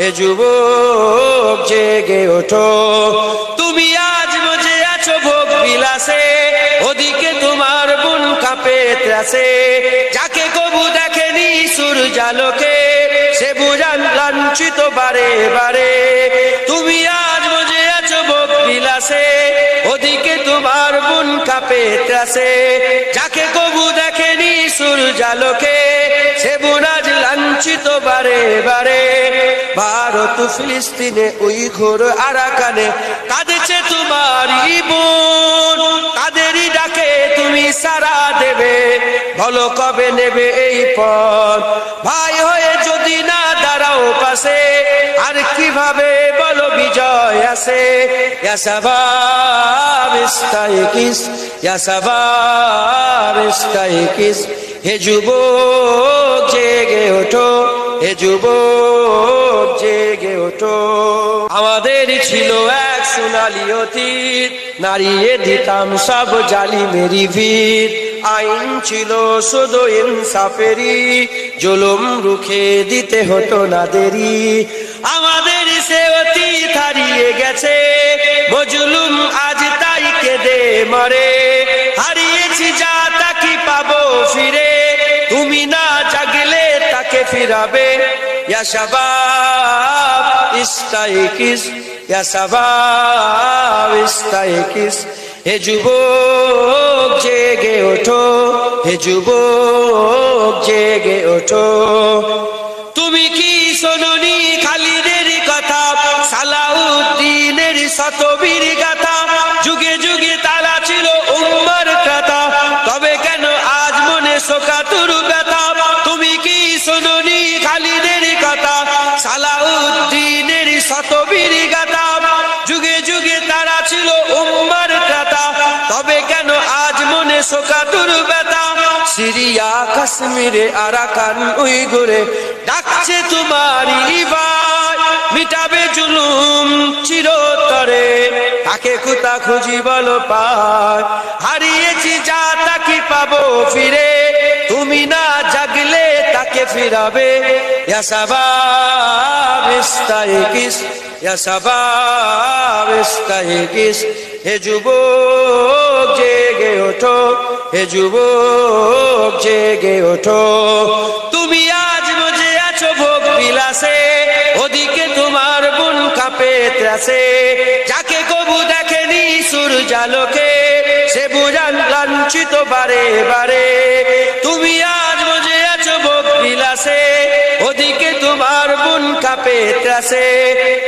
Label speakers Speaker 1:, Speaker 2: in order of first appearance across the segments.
Speaker 1: হে যুবক জেগে ওঠো। তুমি আজ বুঝে আছো ভোগ বিলাসে, ওদিকে তোমার বুন কাঁপে ত্রাসে। যাকে কবু দেখেনি সূর্যালোকে, সে বুঝান লাঞ্ছিত বারে বারে। তুমি আজ বুঝে আছো ভোগ বিলাসে, ওদিকে তোমার বুন কাঁপে ত্রাসে। যাকে কবু দেখেনি সূর্যালোকে, সে বুন আজ লাঞ্ছিত বারে বারে। ভারত ফিলিস্তিনে উইঘুর আরাকানে কাঁদেছে তোমারই বোন। তাদেরই ডাকে তুমি সাড়া দেবে, বলো কবে নেবে এই পথ। ভাই হয়ে যদি না দাঁড়াও পাশে, আর কিভাবে বলো বিজয় আসে। ইয়া শাবাব ইস্তাইকিস, ইয়া শাবাব ইস্তাইকিস। হে যুবক জেগে ওঠো, হে যুবক জেগে ওঠো। আমাদের ছিল এক সোনালী অতীত, নাড়িয়ে দিতাম সব জালিমেরই ভিত। আইন ছিল শুধু ইনসাফেরই, জুলুম রুখে দিতে হতো না দেরি। আমাদের সে অতীত হারিয়ে গেছে, মজলুম আজ তাই কেঁদে মরে। হারিয়েছি যা তা কি পাবো ফিরে, তুমি না জাগলে তাকে ফিরাবে। ইয়া শাবাব ইস্তাইকিস, ইয়া শাবাব ইস্তাইকিস। হে যুবক জেগে ওঠো, হে যুবক জেগে ওঠো। তুমি কি শোনোনি খালিদের কথা, সালাউদ্দিনের শতবীর গাথা। যুগে যুগে তারা ছিল উম্মার ত্রাতা, তবে কেন আজ মনে শোকাতুর ব্যথা। তুমি কি শোনোনি খালিদের কথা, সালাউদ্দিনের শতবীর গাথা। যুগে যুগে তারা ছিল উম্মার ত্রাতা, তবে কেন আজ মনে শোকাতুর ব্যথা। সিরিয়া কাশ্মীরে আরাকান উইঘুরে ডাকছে তোমারই ভাই। মিটাবে জুলুম চিরতরে, তাকে কোথা খুঁজি বলো পায়। হারিয়েছি যা তা কি পাবো ফিরে, তুমি না জাগলে তাকে ফিরাবে। ইয়া শাবাব ইস্তাইকিস, ইয়া শাবাব ইস্তাইকিস। হে যুবক জেগে ওঠো, হে যুবক জেগে ওঠো। তুমি আজ বুঝে আছো ভোগ বিলাসে, ওদিকে তোমার বুন কাঁপে ত্রাসে। যাকে কবু দেখেনি সূর্যালোকে, সে বুঝান লাঞ্ছিত বারে বারে। তুমি আজ বুঝে আছো ভোগ বিলাসে, ওদিকে তোমার বুন কাঁপে ত্রাসে।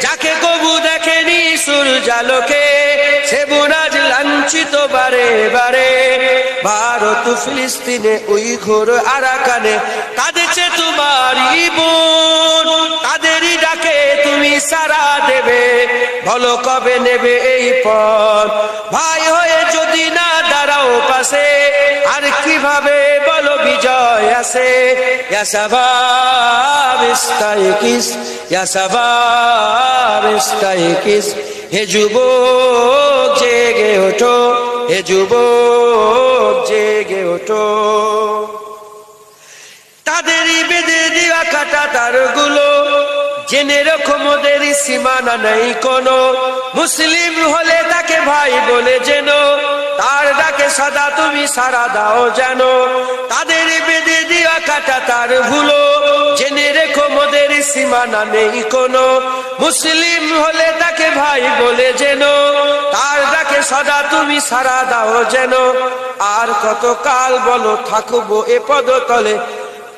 Speaker 1: যাকে কবু দেখেনি সূর্যালোকে, সে বুন আজ লাঞ্ছিত বারে বারে। ভারত ফিলিস্তিনে উইঘুর আরাকানে কাঁদেছে তোমারই বোন। তাদেরই ডাকে তুমি সাড়া দেবে, বলো কবে নেবে এই পথ। ভাই হয়ে যদি না দাঁড়াও পাশে, আর কিভাবে বলো বিজয় আসে। ইয়া শাবাব ইস্তাইকিস, ইয়া শাবাব ইস্তাইকিস। হে যুবক জেগে ওঠো, হে যুবক জেগে ওঠো। তাদেরই বেঁধে দেওয়া কাটা তারগুলো, জেনে রাখো মোদের সীমানা নেই কোনো। মুসলিম হলে তাকে ভাই বলে যেন, তার ডাকে সদা তুমি সাড়া দাও যেন। তাদের বেঁধে দেওয়া কাটা তারগুলো, জেনে রেখো মোদের সীমানা নেই কোনো। মুসলিম হলে তাকে ভাই বলে যেন, তার ডাকে সদা তুমি সাড়া দাও যেন। আর কত কাল বলো থাকবো এ পদতলে,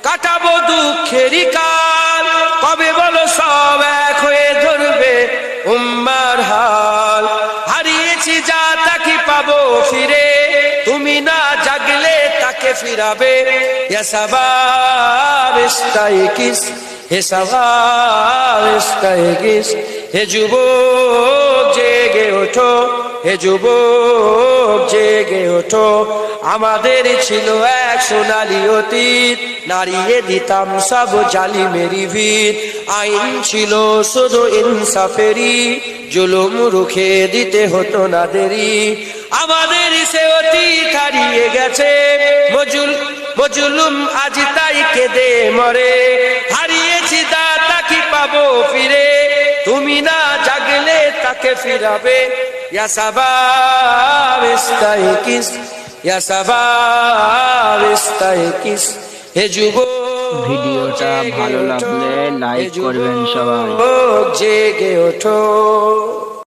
Speaker 1: কাটাবো দুঃখেরই কাল। কবে বলো সব এক হয়ে ধরবে উম্মার হাল। হারিয়েছি যা তা কি পাবো ফিরে, তুমি না জাগলে তাকে ফিরাবে। ইয়া শাবাব ইস্তাইকিস, হে শাবাব ইস্তাইকিস। হে যুবক জেগে ওঠো, হে যুবক জেগে ওঠো। আমাদের ছিল এক সোনালী অতীত, নাড়িয়ে দিতাম সব জালিমেরই ভিত। আইন ছিল শুধু ইনসাফেরই, জুলুম রুখে দিতে হতো না দেরি। আমাদের সে অতীত হারিয়ে গেছে, মজলুম আজ তাই কেঁদে মরে। হারিয়েছি তা কি পাবো ফিরে, তুমি না জাগলে তাকে ফিরাবে। ইয়া শাবাব ইস্তাইকিস, ইয়া শাবাব ইস্তাইকিস, হে যুবক
Speaker 2: ভিডিওটা ভালো লাগলে লাইক করবেন সবাই।
Speaker 1: জেগে ওঠো।